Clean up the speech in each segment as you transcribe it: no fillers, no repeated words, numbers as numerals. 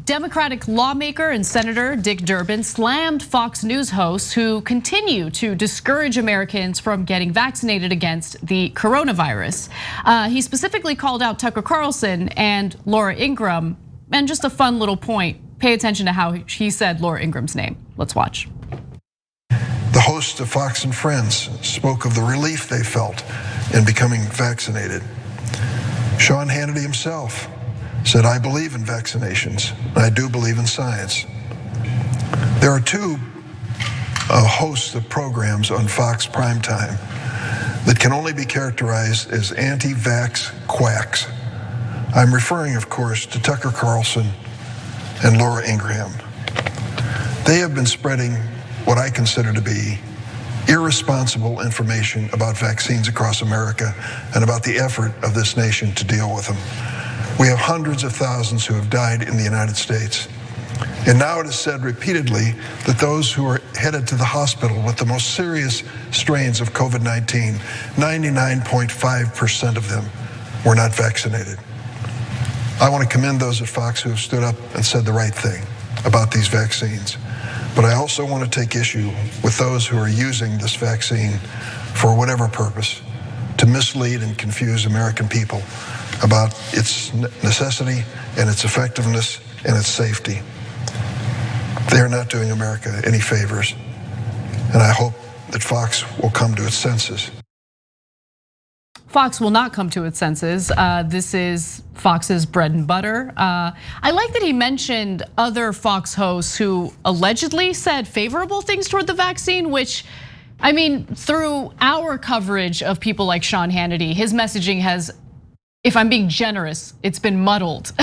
Democratic lawmaker and Senator Dick Durbin slammed Fox News hosts who continue to discourage Americans from getting vaccinated against the coronavirus. He specifically called out Tucker Carlson and Laura Ingraham. And just a fun little point, pay attention to how he said Laura Ingram's name. Let's watch. The host of Fox and Friends spoke of the relief they felt in becoming vaccinated. Sean Hannity himself said, "I believe in vaccinations. I do believe in science." There are two hosts of programs on Fox Primetime that can only be characterized as anti-vax quacks. I'm referring, of course, to Tucker Carlson and Laura Ingraham. They have been spreading what I consider to be irresponsible information about vaccines across America and about the effort of this nation to deal with them. We have hundreds of thousands who have died in the United States. And now it is said repeatedly that those who are headed to the hospital with the most serious strains of COVID-19, 99.5% of them were not vaccinated. I want to commend those at Fox who have stood up and said the right thing about these vaccines. But I also want to take issue with those who are using this vaccine for whatever purpose to mislead and confuse American people about its necessity and its effectiveness and its safety. They are not doing America any favors, and I hope that Fox will come to its senses. Fox will not come to its senses. This is Fox's bread and butter. I like that he mentioned other Fox hosts who allegedly said favorable things toward the vaccine, which, I mean, through our coverage of people like Sean Hannity, his messaging has, if I'm being generous, it's been muddled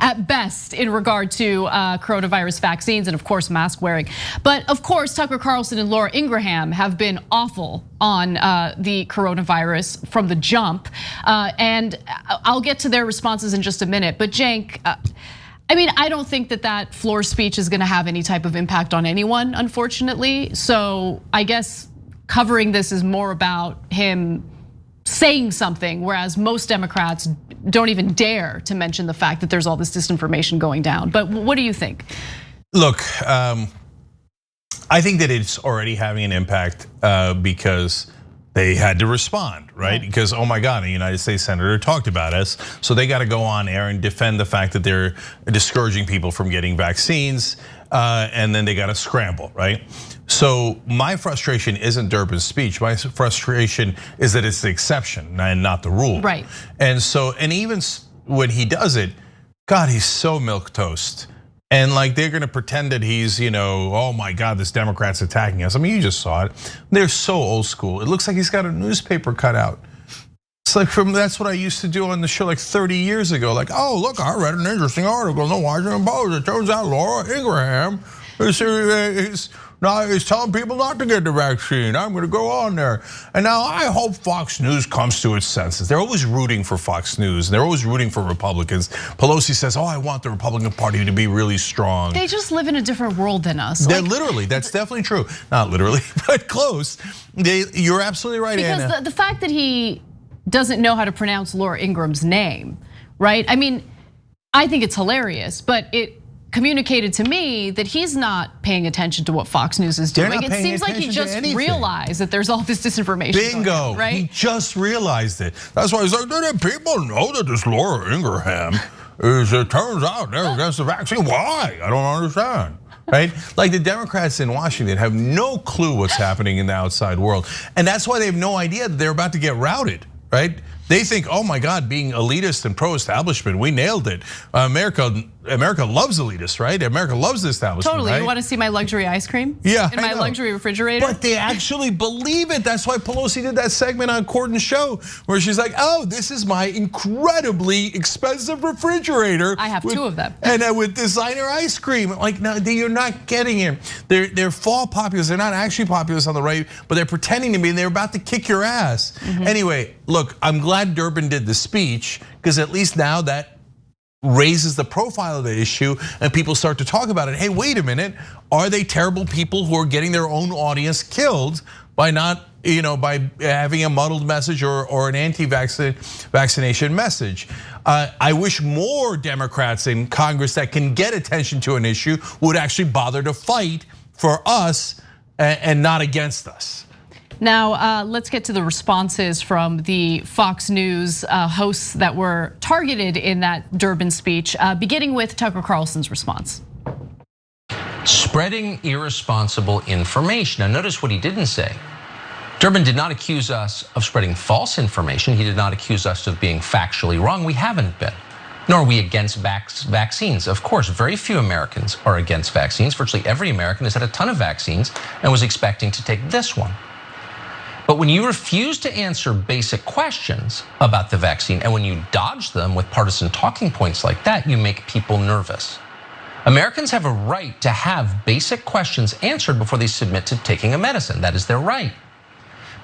at best in regard to coronavirus vaccines and of course mask wearing. But of course, Tucker Carlson and Laura Ingraham have been awful on the coronavirus from the jump. And I'll get to their responses in just a minute. But Cenk, I mean, I don't think that floor speech is gonna have any type of impact on anyone, unfortunately. So I guess covering this is more about him saying something, whereas most Democrats don't even dare to mention the fact that there's all this disinformation going down. But what do you think? Look, I think that it's already having an impact because they had to respond, right? Because, oh my God, a United States senator talked about us. So they got to go on air and defend the fact that they're discouraging people from getting vaccines. And then they got to scramble, right? So my frustration isn't Durbin's speech. My frustration is that it's the exception and not the rule. Right. And so, and even when he does it, God, he's so milquetoast. And like they're gonna pretend that he's, oh my God, this Democrat's attacking us. I mean, you just saw it. They're so old school. It looks like he's got a newspaper cut out. It's like that's what I used to do on the show like 30 years ago. Like, oh, look, I read an interesting article in the Washington Post. It turns out Laura Ingraham is telling people not to get the vaccine. I'm gonna go on there. And now I hope Fox News comes to its senses. They're always rooting for Fox News. They're always rooting for Republicans. Pelosi says, oh, I want the Republican Party to be really strong. They just live in a different world than us. They're literally, that's definitely true. Not literally, but close. You're absolutely right, Anna. Because the fact that he doesn't know how to pronounce Laura Ingraham's name, right? I mean, I think it's hilarious, but it communicated to me that he's not paying attention to what Fox News is doing. It seems like he just realized that there's all this disinformation. Bingo, going on, right? He just realized it. That's why he's like, people know that this Laura Ingraham is, it turns out they're against the vaccine. Why? I don't understand. Right? Like the Democrats in Washington have no clue what's happening in the outside world. And that's why they have no idea that they're about to get routed, right? They think, oh my God, being elitist and pro-establishment, we nailed it. America loves elitists, right? America loves the establishment. Totally, right? You want to see my luxury ice cream? Yeah, in my luxury refrigerator. But they actually believe it. That's why Pelosi did that segment on Corden's show where she's like, oh, this is my incredibly expensive refrigerator. I have two of them. And with designer ice cream. Like, no, you're not getting it. They're fall populists. They're not actually populists on the right, but they're pretending to be, and they're about to kick your ass. Anyway, look, I'm glad Durbin did the speech, because at least now that raises the profile of the issue and people start to talk about it. Hey, wait a minute, are they terrible people who are getting their own audience killed by not by having a muddled message or an anti-vaccination message. I wish more Democrats in Congress that can get attention to an issue would actually bother to fight for us and not against us. Now, let's get to the responses from the Fox News hosts that were targeted in that Durbin speech, beginning with Tucker Carlson's response. Spreading irresponsible information. Now, notice what he didn't say. Durbin did not accuse us of spreading false information. He did not accuse us of being factually wrong. We haven't been. Nor are we against vaccines. Of course, very few Americans are against vaccines. Virtually every American has had a ton of vaccines and was expecting to take this one. But when you refuse to answer basic questions about the vaccine, and when you dodge them with partisan talking points like that, you make people nervous. Americans have a right to have basic questions answered before they submit to taking a medicine. That is their right.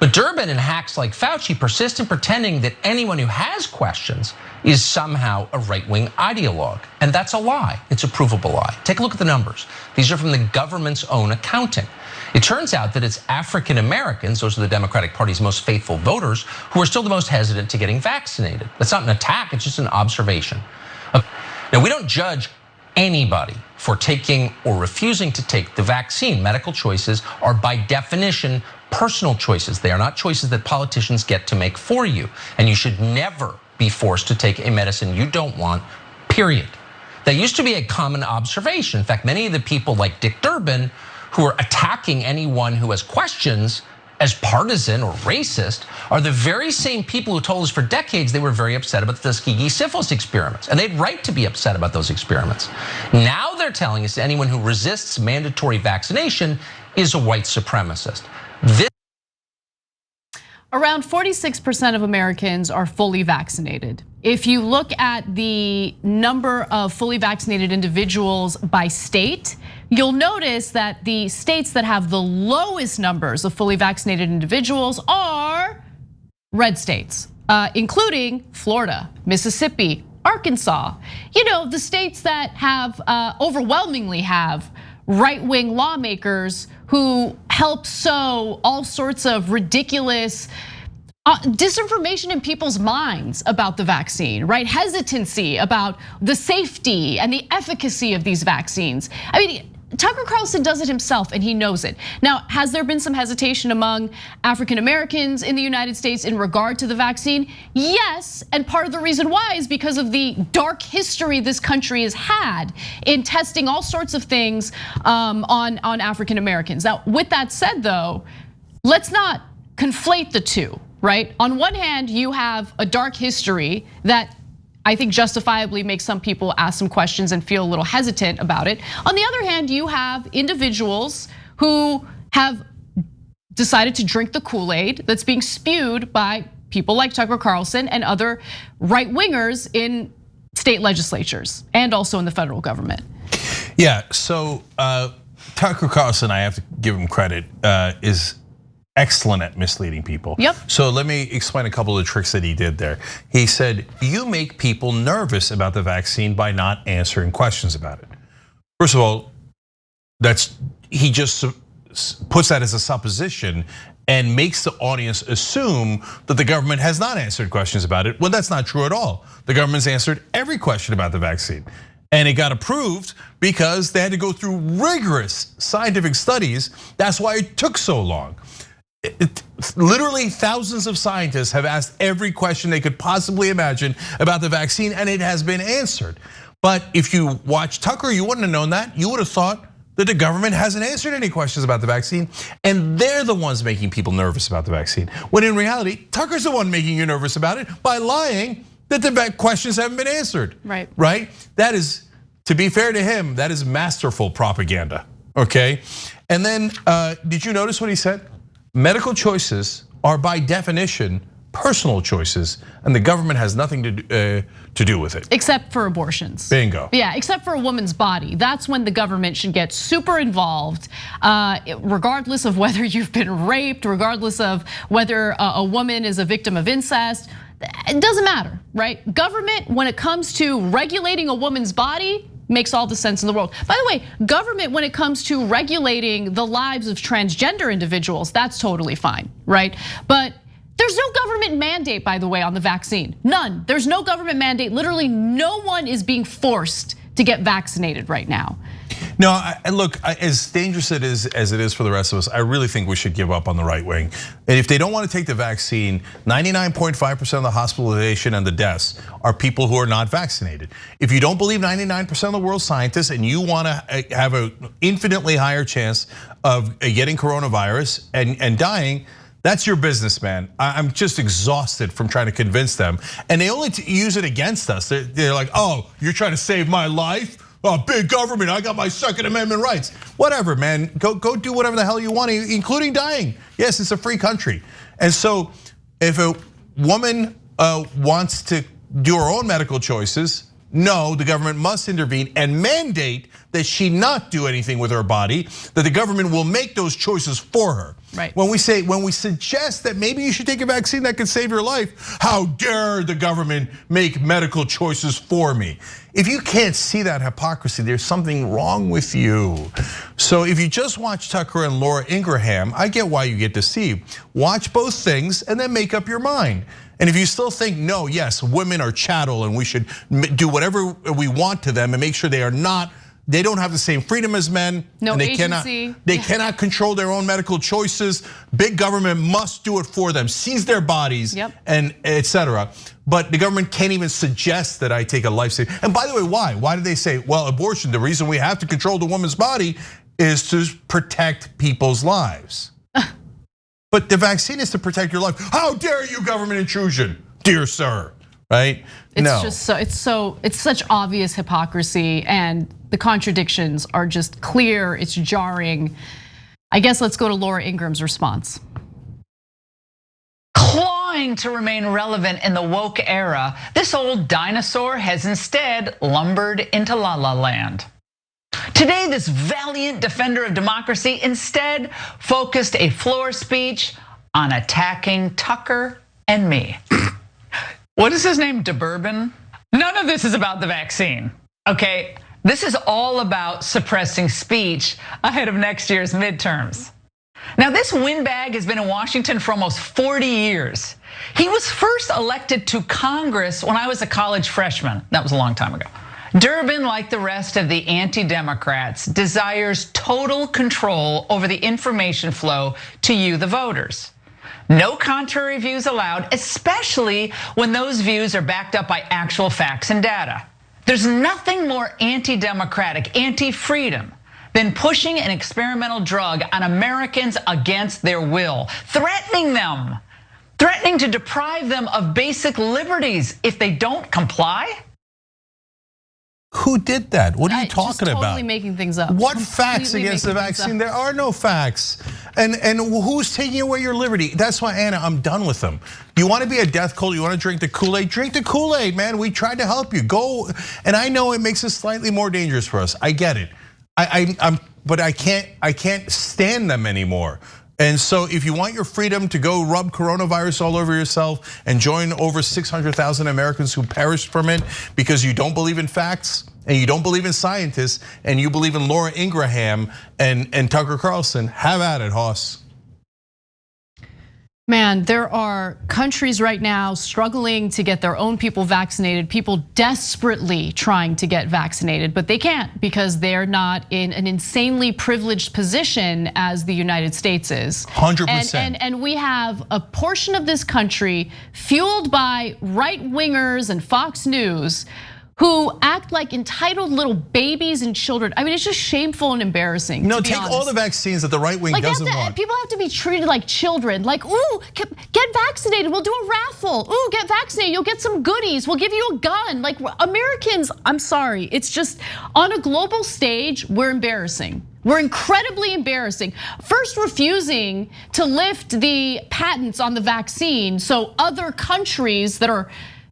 But Durbin and hacks like Fauci persist in pretending that anyone who has questions is somehow a right-wing ideologue. And that's a lie. It's a provable lie. Take a look at the numbers. These are from the government's own accounting. It turns out that it's African Americans, those are the Democratic Party's most faithful voters, who are still the most hesitant to getting vaccinated. That's not an attack, it's just an observation. Now, we don't judge anybody for taking or refusing to take the vaccine. Medical choices are by definition personal choices. They are not choices that politicians get to make for you. And you should never be forced to take a medicine you don't want, period. That used to be a common observation. In fact, many of the people like Dick Durbin who are attacking anyone who has questions as partisan or racist are the very same people who told us for decades they were very upset about the Tuskegee syphilis experiments. And they had right to be upset about those experiments. Now they're telling us anyone who resists mandatory vaccination is a white supremacist. Around 46% of Americans are fully vaccinated. If you look at the number of fully vaccinated individuals by state, you'll notice that the states that have the lowest numbers of fully vaccinated individuals are red states, including Florida, Mississippi, Arkansas. You know, the states that have overwhelmingly have right-wing lawmakers who help sow all sorts of ridiculous disinformation in people's minds about the vaccine, right? Hesitancy about the safety and the efficacy of these vaccines. I mean, Tucker Carlson does it himself and he knows it. Now, has there been some hesitation among African Americans in the United States in regard to the vaccine? Yes, and part of the reason why is because of the dark history this country has had in testing all sorts of things on African Americans. Now, with that said though, let's not conflate the two, right? On one hand, you have a dark history that I think justifiably makes some people ask some questions and feel a little hesitant about it. On the other hand, you have individuals who have decided to drink the Kool-Aid that's being spewed by people like Tucker Carlson and other right-wingers in state legislatures and also in the federal government. Yeah, so Tucker Carlson, I have to give him credit, is excellent at misleading people. Yep. So let me explain a couple of tricks that he did there. He said, you make people nervous about the vaccine by not answering questions about it. First of all, he just puts that as a supposition and makes the audience assume that the government has not answered questions about it. Well, that's not true at all. The government's answered every question about the vaccine. And it got approved because they had to go through rigorous scientific studies. That's why it took so long. Literally thousands of scientists have asked every question they could possibly imagine about the vaccine and it has been answered. But if you watch Tucker, you wouldn't have known that. You would have thought that the government hasn't answered any questions about the vaccine and they're the ones making people nervous about the vaccine. When in reality, Tucker's the one making you nervous about it by lying that the questions haven't been answered. Right. Right? That is, to be fair to him, that is masterful propaganda, okay? And then, did you notice what he said? Medical choices are by definition personal choices, and the government has nothing to do with it. Except for abortions. Bingo. Yeah, except for a woman's body. That's when the government should get super involved, regardless of whether you've been raped, regardless of whether a woman is a victim of incest. It doesn't matter, right? Government, when it comes to regulating a woman's body, Makes all the sense in the world. By the way, government, when it comes to regulating the lives of transgender individuals, that's totally fine, right? But there's no government mandate, by the way, on the vaccine. None. There's no government mandate. Literally no one is being forced to get vaccinated right now. No, look, as dangerous as it is for the rest of us, I really think we should give up on the right wing. And if they don't want to take the vaccine, 99.5% of the hospitalization and the deaths are people who are not vaccinated. If you don't believe 99% of the world's scientists and you want to have an infinitely higher chance of getting coronavirus and dying, that's your business, man. I'm just exhausted from trying to convince them. And they only use it against us. They're like, oh, you're trying to save my life? Oh, big government, I got my Second Amendment rights. Whatever, man, go do whatever the hell you want, including dying. Yes, it's a free country. And so if a woman wants to do her own medical choices, no, the government must intervene and mandate that she not do anything with her body, that the government will make those choices for her. Right. When we suggest that maybe you should take a vaccine that could save your life, how dare the government make medical choices for me? If you can't see that hypocrisy, there's something wrong with you. So if you just watch Tucker and Laura Ingraham, I get why you get deceived. Watch both things and then make up your mind. And if you still think, no, yes, women are chattel and we should do whatever we want to them and make sure they don't have the same freedom as men. No and they agency. They cannot control their own medical choices. Big government must do it for them, seize their bodies, and etc. But the government can't even suggest that I take a life-saving. And by the way, why? Why do they say, well, abortion, the reason we have to control the woman's body is to protect people's lives. But the vaccine is to protect your life. How dare you, government intrusion, dear sir, right? It's such obvious hypocrisy, and the contradictions are just clear, it's jarring. I guess let's go to Laura Ingraham's response. Clawing to remain relevant in the woke era, this old dinosaur has instead lumbered into La La Land. Today, this valiant defender of democracy instead focused a floor speech on attacking Tucker and me. What is his name, Durbin? None of this is about the vaccine, okay? This is all about suppressing speech ahead of next year's midterms. Now, this windbag has been in Washington for almost 40 years. He was first elected to Congress when I was a college freshman. That was a long time ago. Durbin, like the rest of the anti-Democrats, desires total control over the information flow to you, the voters. No contrary views allowed, especially when those views are backed up by actual facts and data. There's nothing more anti-democratic, anti-freedom than pushing an experimental drug on Americans against their will, threatening them, threatening to deprive them of basic liberties if they don't comply. Who did that? What are you talking about? Totally making things up. What facts against the vaccine? There are no facts. And who's taking away your liberty? That's why, Anna, I'm done with them. You want to be a death cult? You want to drink the Kool-Aid? Drink the Kool-Aid, man. We tried to help you. Go. And I know it makes it slightly more dangerous for us. I get it. But I can't stand them anymore. And so if you want your freedom to go rub coronavirus all over yourself and join over 600,000 Americans who perished from it because you don't believe in facts and you don't believe in scientists and you believe in Laura Ingraham and Tucker Carlson, have at it, Hoss. Man, there are countries right now struggling to get their own people vaccinated, people desperately trying to get vaccinated, but they can't because they're not in an insanely privileged position as the United States is. 100%. And we have a portion of this country fueled by right-wingers and Fox News who act like entitled little babies and children. I mean, it's just shameful and embarrassing. No, take all the vaccines that the right wing doesn't want. People have to be treated like children. Like, ooh, get vaccinated. We'll do a raffle. Ooh, get vaccinated. You'll get some goodies. We'll give you a gun. Like Americans, I'm sorry. It's just on a global stage, we're embarrassing. We're incredibly embarrassing. First refusing to lift the patents on the vaccine so other countries that are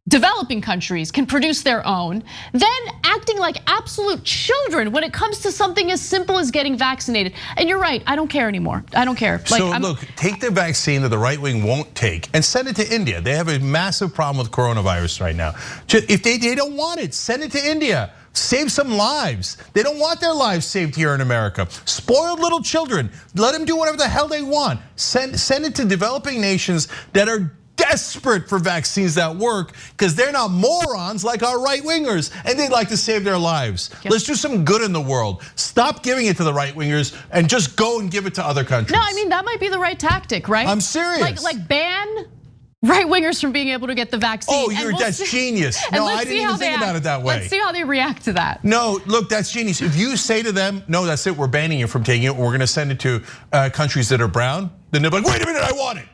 developing countries can produce their own, then acting like absolute children when it comes to something as simple as getting vaccinated. And you're right, I don't care anymore. I don't care. So look, take the vaccine that the right wing won't take and send it to India. They have a massive problem with coronavirus right now. If they don't want it, send it to India. Save some lives. They don't want their lives saved here in America. Spoiled little children, let them do whatever the hell they want. Send it to developing nations that are desperate for vaccines that work, because they're not morons like our right-wingers, and they'd like to save their lives. Yep. Let's do some good in the world. Stop giving it to the right-wingers and just go and give it to other countries. No, I mean, that might be the right tactic, right? I'm serious. Like ban right-wingers from being able to get the vaccine. Oh, that's genius. No, I didn't even think about it that way. Let's see how they react to that. No, look, that's genius. If you say to them, no, that's it, we're banning you from taking it, we're gonna send it to countries that are brown, then they're like, wait a minute, I want it,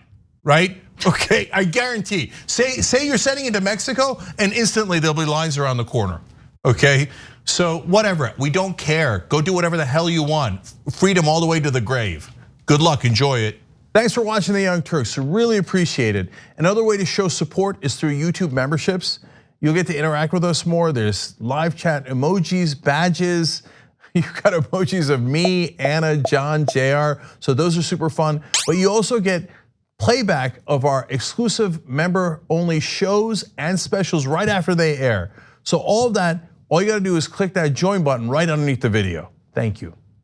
right? Okay, I guarantee. Say you're sending it to Mexico, and instantly there'll be lines around the corner, okay? So whatever, we don't care. Go do whatever the hell you want. Freedom all the way to the grave. Good luck, enjoy it. Thanks for watching The Young Turks, really appreciate it. Another way to show support is through YouTube memberships. You'll get to interact with us more. There's live chat emojis, badges. You've got emojis of me, Anna, John, JR, so those are super fun. But you also get playback of our exclusive member-only shows and specials right after they air. So all of that, all you gotta do is click that join button right underneath the video. Thank you.